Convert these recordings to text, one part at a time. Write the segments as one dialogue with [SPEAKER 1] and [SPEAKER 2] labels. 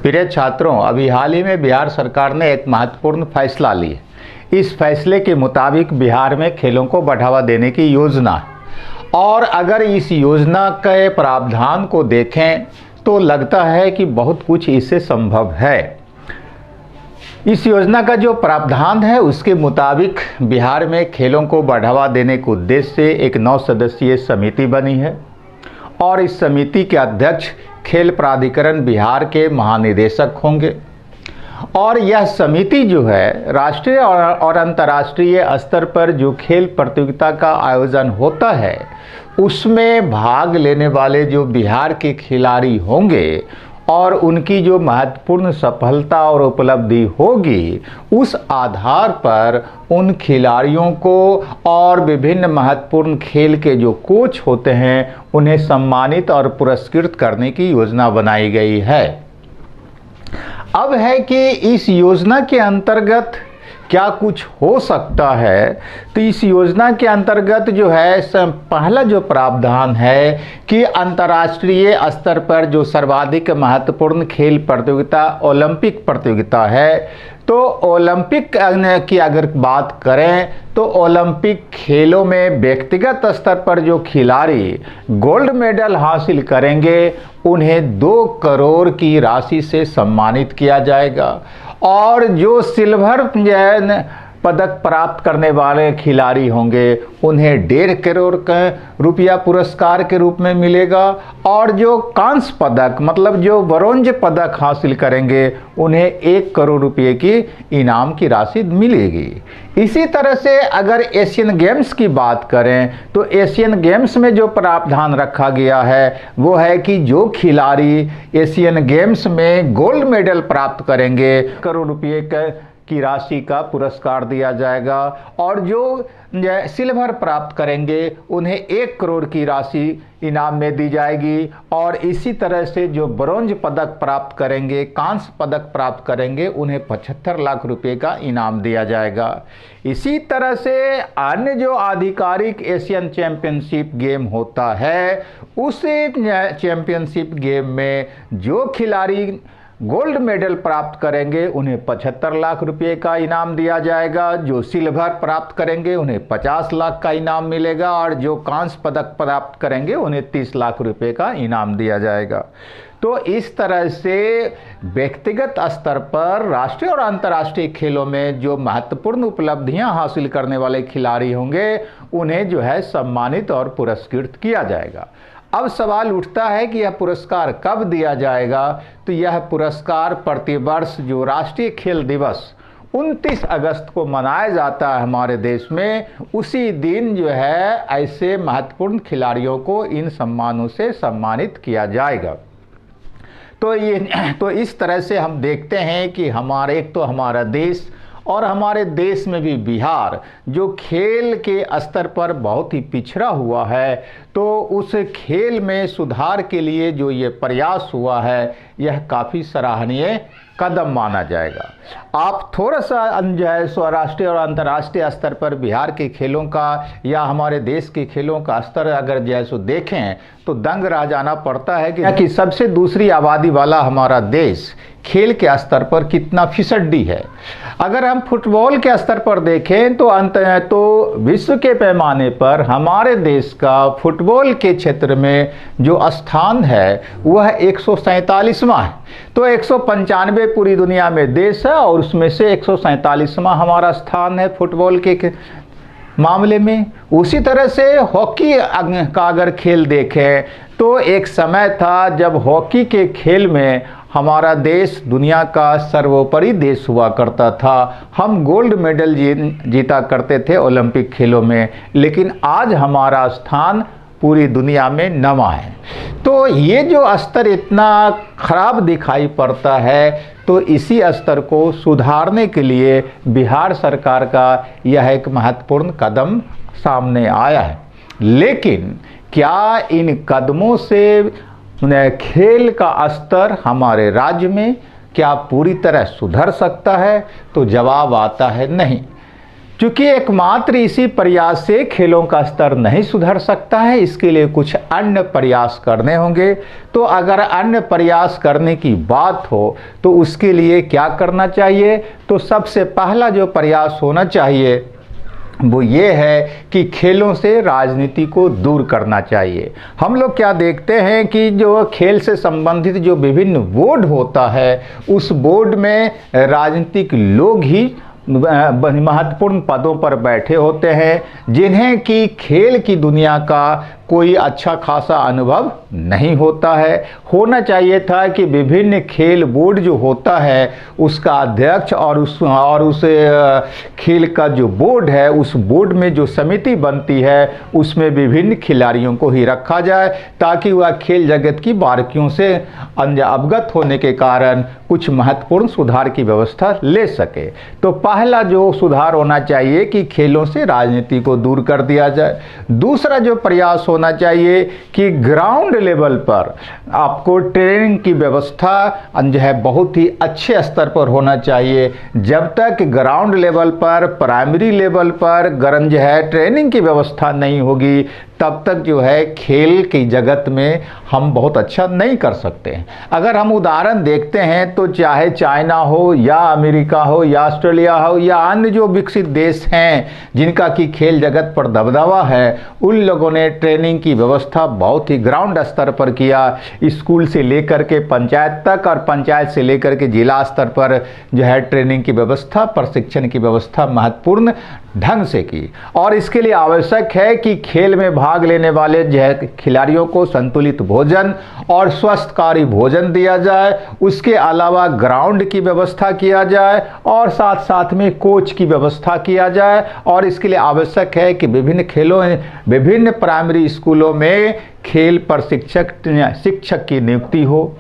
[SPEAKER 1] प्रिय छात्रों, अभी हाल ही में बिहार सरकार ने एक महत्वपूर्ण फैसला लिया। इस फैसले के मुताबिक बिहार में खेलों को बढ़ावा देने की योजना है और अगर इस योजना के प्रावधान को देखें तो लगता है कि बहुत कुछ इससे संभव है। इस योजना का जो प्रावधान है उसके मुताबिक बिहार में खेलों को बढ़ावा देने के उद्देश्य से एक 9 सदस्यीय समिति बनी है और इस समिति के अध्यक्ष खेल प्राधिकरण बिहार के महानिदेशक होंगे और यह समिति जो है राष्ट्रीय और अंतर्राष्ट्रीय स्तर पर जो खेल प्रतियोगिता का आयोजन होता है उसमें भाग लेने वाले जो बिहार के खिलाड़ी होंगे और उनकी जो महत्वपूर्ण सफलता और उपलब्धि होगी उस आधार पर उन खिलाड़ियों को और विभिन्न महत्वपूर्ण खेल के जो कोच होते हैं उन्हें सम्मानित और पुरस्कृत करने की योजना बनाई गई है। अब है कि इस योजना के अंतर्गत क्या कुछ हो सकता है, तो इस योजना के अंतर्गत जो है पहला जो प्रावधान है कि अंतर्राष्ट्रीय स्तर पर जो सर्वाधिक महत्वपूर्ण खेल प्रतियोगिता ओलंपिक प्रतियोगिता है, तो ओलंपिक की अगर बात करें तो ओलंपिक खेलों में व्यक्तिगत स्तर पर जो खिलाड़ी गोल्ड मेडल हासिल करेंगे उन्हें 2 करोड़ की राशि से सम्मानित किया जाएगा और जो सिल्वर पदक प्राप्त करने वाले खिलाड़ी होंगे उन्हें 1.5 करोड़ का रुपया पुरस्कार के रूप में मिलेगा और जो कांस्य पदक मतलब जो ब्रोंज पदक हासिल करेंगे उन्हें 1 करोड़ रुपये की इनाम की राशि मिलेगी। इसी तरह से अगर एशियन गेम्स की बात करें तो एशियन गेम्स में जो प्रावधान रखा गया है वो है कि जो खिलाड़ी एशियन गेम्स में गोल्ड मेडल प्राप्त करेंगे 1 करोड़ रुपये की राशि का पुरस्कार दिया जाएगा और जो सिल्वर प्राप्त करेंगे उन्हें 1 करोड़ की राशि इनाम में दी जाएगी और इसी तरह से जो ब्रोंज पदक प्राप्त करेंगे कांस्य पदक प्राप्त करेंगे उन्हें 75 लाख रुपए का इनाम दिया जाएगा। इसी तरह से अन्य जो आधिकारिक एशियन चैंपियनशिप गेम होता है उस चैंपियनशिप गेम में जो खिलाड़ी गोल्ड मेडल प्राप्त करेंगे उन्हें 75 लाख रुपए का इनाम दिया जाएगा, जो सिल्वर प्राप्त करेंगे उन्हें 50 लाख का इनाम मिलेगा और जो कांस्य पदक प्राप्त करेंगे उन्हें 30 लाख रुपए का इनाम दिया जाएगा। तो इस तरह से व्यक्तिगत स्तर पर राष्ट्रीय और अंतर्राष्ट्रीय खेलों में जो महत्वपूर्ण उपलब्धियां हासिल करने वाले खिलाड़ी होंगे उन्हें जो है सम्मानित और पुरस्कृत किया जाएगा। अब सवाल उठता है कि यह पुरस्कार कब दिया जाएगा, तो यह पुरस्कार प्रतिवर्ष जो राष्ट्रीय खेल दिवस 29 अगस्त को मनाया जाता है हमारे देश में, उसी दिन जो है ऐसे महत्वपूर्ण खिलाड़ियों को इन सम्मानों से सम्मानित किया जाएगा। तो इस तरह से हम देखते हैं कि हमारा देश और हमारे देश में भी बिहार जो खेल के स्तर पर बहुत ही पिछड़ा हुआ है, तो उस खेल में सुधार के लिए जो ये प्रयास हुआ है यह काफ़ी सराहनीय कदम माना जाएगा। आप थोड़ा सा जो है राष्ट्रीय और अंतर्राष्ट्रीय स्तर पर बिहार के खेलों का या हमारे देश के खेलों का स्तर अगर जैसो देखें तो दंग रह जाना पड़ता है कि सबसे दूसरी आबादी वाला हमारा देश खेल के स्तर पर कितना फिसड्डी है। अगर हम फुटबॉल के स्तर पर देखें तो विश्व के पैमाने पर हमारे देश का फुटबॉल के क्षेत्र में जो स्थान है वह 147वां है। तो 195 पूरी दुनिया में देश है और उसमें से 147वां हमारा स्थान है फुटबॉल के मामले में। उसी तरह से हॉकी का अगर खेल देखें तो एक समय था जब हॉकी के खेल में हमारा देश दुनिया का सर्वोपरि देश हुआ करता था। हम गोल्ड मेडल जीता करते थे ओलंपिक खेलों में, लेकिन आज हमारा स्थान पूरी दुनिया में 9वां है। तो ये जो स्तर इतना खराब दिखाई पड़ता है, तो इसी स्तर को सुधारने के लिए बिहार सरकार का यह एक महत्वपूर्ण कदम सामने आया है। लेकिन क्या इन कदमों से खेल का स्तर हमारे राज्य में क्या पूरी तरह सुधर सकता है, तो जवाब आता है नहीं। क्योंकि एकमात्र इसी प्रयास से खेलों का स्तर नहीं सुधर सकता है, इसके लिए कुछ अन्य प्रयास करने होंगे। तो अगर अन्य प्रयास करने की बात हो तो उसके लिए क्या करना चाहिए? तो सबसे पहला जो प्रयास होना चाहिए वो ये है कि खेलों से राजनीति को दूर करना चाहिए। हम लोग क्या देखते हैं कि जो खेल से संबंधित जो विभिन्न बोर्ड होता है, उस बोर्ड में राजनीतिक लोग ही महत्वपूर्ण पदों पर बैठे होते हैं, जिन्हें कि खेल की दुनिया का कोई अच्छा खासा अनुभव नहीं होता है। होना चाहिए था कि विभिन्न खेल बोर्ड जो होता है उसका अध्यक्ष और उस खेल का जो बोर्ड है, उस बोर्ड में जो समिति बनती है उसमें विभिन्न खिलाड़ियों को ही रखा जाए, ताकि वह खेल जगत की बारीकियों से अवगत होने के कारण कुछ महत्वपूर्ण सुधार की व्यवस्था ले सके। तो पहला जो सुधार होना चाहिए कि खेलों से राजनीति को दूर कर दिया जाए। दूसरा जो प्रयास होना चाहिए कि ग्राउंड लेवल पर आपको ट्रेनिंग की व्यवस्था जो है बहुत ही अच्छे स्तर पर होना चाहिए। जब तक ग्राउंड लेवल पर, प्राइमरी लेवल पर जो है ट्रेनिंग की व्यवस्था नहीं होगी, तब तक जो है खेल की जगत में हम बहुत अच्छा नहीं कर सकते हैं। अगर हम उदाहरण देखते हैं तो चाहे चाइना हो या अमेरिका हो या ऑस्ट्रेलिया हो या अन्य जो विकसित देश हैं जिनका कि खेल जगत पर दबदबा है, उन लोगों ने ट्रेनिंग की व्यवस्था बहुत ही ग्राउंड स्तर पर किया, स्कूल से लेकर के पंचायत तक और पंचायत से लेकर के जिला स्तर पर जो है ट्रेनिंग की व्यवस्था, प्रशिक्षण की व्यवस्था महत्वपूर्ण ढंग से की। और इसके लिए आवश्यक है कि खेल में भाग लेने वाले जो है खिलाड़ियों को संतुलित भोजन और स्वस्थकारी भोजन दिया जाए। उसके अलावा ग्राउंड की व्यवस्था किया जाए और साथ साथ में कोच की व्यवस्था किया जाए। और इसके लिए आवश्यक है कि विभिन्न प्राइमरी स्कूलों में खेल शिक्षक की नियुक्ति हो।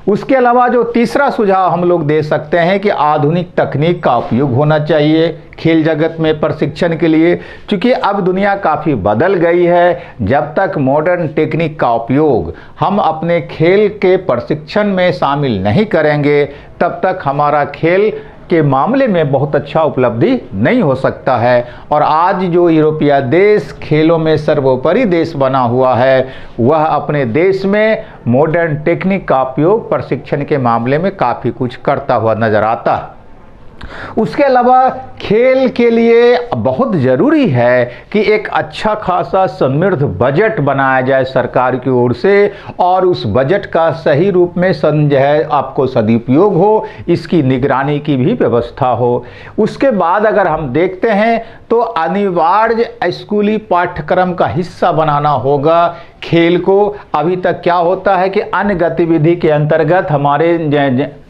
[SPEAKER 1] उसके अलावा जो तीसरा सुझाव हम लोग दे सकते हैं कि आधुनिक तकनीक का उपयोग होना चाहिए खेल जगत में प्रशिक्षण के लिए, क्योंकि अब दुनिया काफ़ी बदल गई है। जब तक मॉडर्न टेक्निक का उपयोग हम अपने खेल के प्रशिक्षण में शामिल नहीं करेंगे, तब तक हमारा खेल के मामले में बहुत अच्छा उपलब्धि नहीं हो सकता है। और आज जो यूरोपीय देश खेलों में सर्वोपरि देश बना हुआ है, वह अपने देश में मॉडर्न टेक्निक का उपयोग प्रशिक्षण के मामले में काफ़ी कुछ करता हुआ नजर आता है। उसके अलावा खेल के लिए बहुत ज़रूरी है कि एक अच्छा खासा समृद्ध बजट बनाया जाए सरकार की ओर से, और उस बजट का सही रूप में जो है आपको सदुपयोग हो, इसकी निगरानी की भी व्यवस्था हो। उसके बाद अगर हम देखते हैं तो अनिवार्य स्कूली पाठ्यक्रम का हिस्सा बनाना होगा खेल को। अभी तक क्या होता है कि अन्य गतिविधि के अंतर्गत हमारे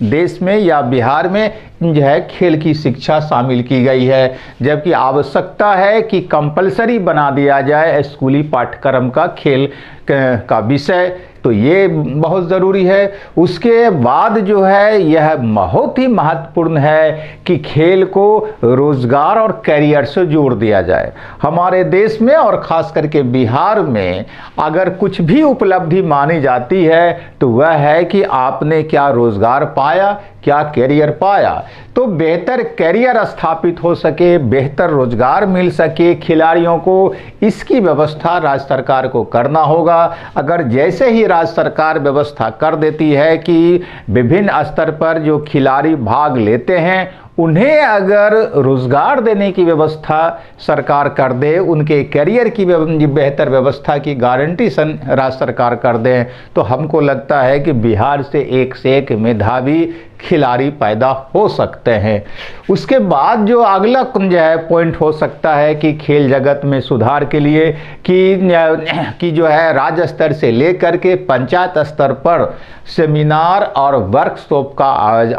[SPEAKER 1] देश में या बिहार में जो है खेल की शिक्षा शामिल की गई है, जबकि आवश्यकता है कि कंपलसरी बना दिया जाए स्कूली पाठ्यक्रम का खेल का विषय। तो ये बहुत ज़रूरी है। उसके बाद जो है यह बहुत ही महत्वपूर्ण है कि खेल को रोज़गार और करियर से जोड़ दिया जाए। हमारे देश में और ख़ास करके बिहार में अगर कुछ भी उपलब्धि मानी जाती है तो वह है कि आपने क्या रोज़गार पाया, क्या करियर पाया। तो बेहतर करियर स्थापित हो सके, बेहतर रोजगार मिल सके खिलाड़ियों को, इसकी व्यवस्था राज्य सरकार को करना होगा। अगर जैसे ही राज्य सरकार व्यवस्था कर देती है कि विभिन्न स्तर पर जो खिलाड़ी भाग लेते हैं उन्हें अगर रोजगार देने की व्यवस्था सरकार कर दे, उनके करियर की बेहतर व्यवस्था की गारंटी राज्य सरकार कर दें, तो हमको लगता है कि बिहार से एक मेधावी खिलाड़ी पैदा हो सकते हैं। उसके बाद जो अगला जो है पॉइंट हो सकता है कि खेल जगत में सुधार के लिए कि जो है राज्य स्तर से लेकर के पंचायत स्तर पर सेमिनार और वर्कशॉप का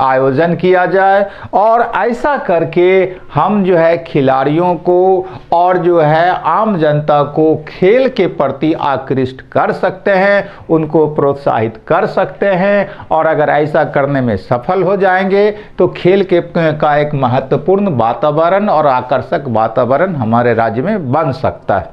[SPEAKER 1] आयोजन किया जाए, और ऐसा करके हम जो है खिलाड़ियों को और जो है आम जनता को खेल के प्रति आकृष्ट कर सकते हैं, उनको प्रोत्साहित कर सकते हैं। और अगर ऐसा करने में सफल हो जाएंगे तो खेल का एक महत्वपूर्ण वातावरण और आकर्षक वातावरण हमारे राज्य में बन सकता है।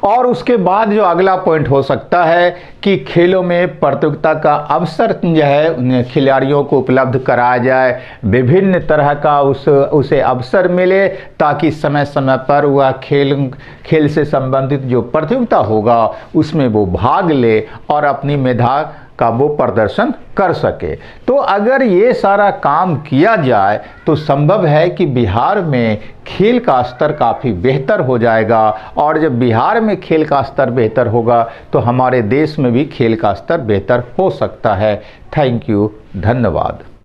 [SPEAKER 1] और उसके बाद जो अगला पॉइंट हो सकता है कि खेलों में प्रतियोगिता का अवसर जो है खिलाड़ियों को उपलब्ध कराया जाए, विभिन्न तरह का उसे अवसर मिले ताकि समय समय पर वह खेल से संबंधित जो प्रतियोगिता होगा उसमें वो भाग ले और अपनी मेधा का वो प्रदर्शन कर सके। तो अगर ये सारा काम किया जाए तो संभव है कि बिहार में खेल का स्तर काफ़ी बेहतर हो जाएगा, और जब बिहार में खेल का स्तर बेहतर होगा तो हमारे देश में भी खेल का स्तर बेहतर हो सकता है। थैंक यू, धन्यवाद।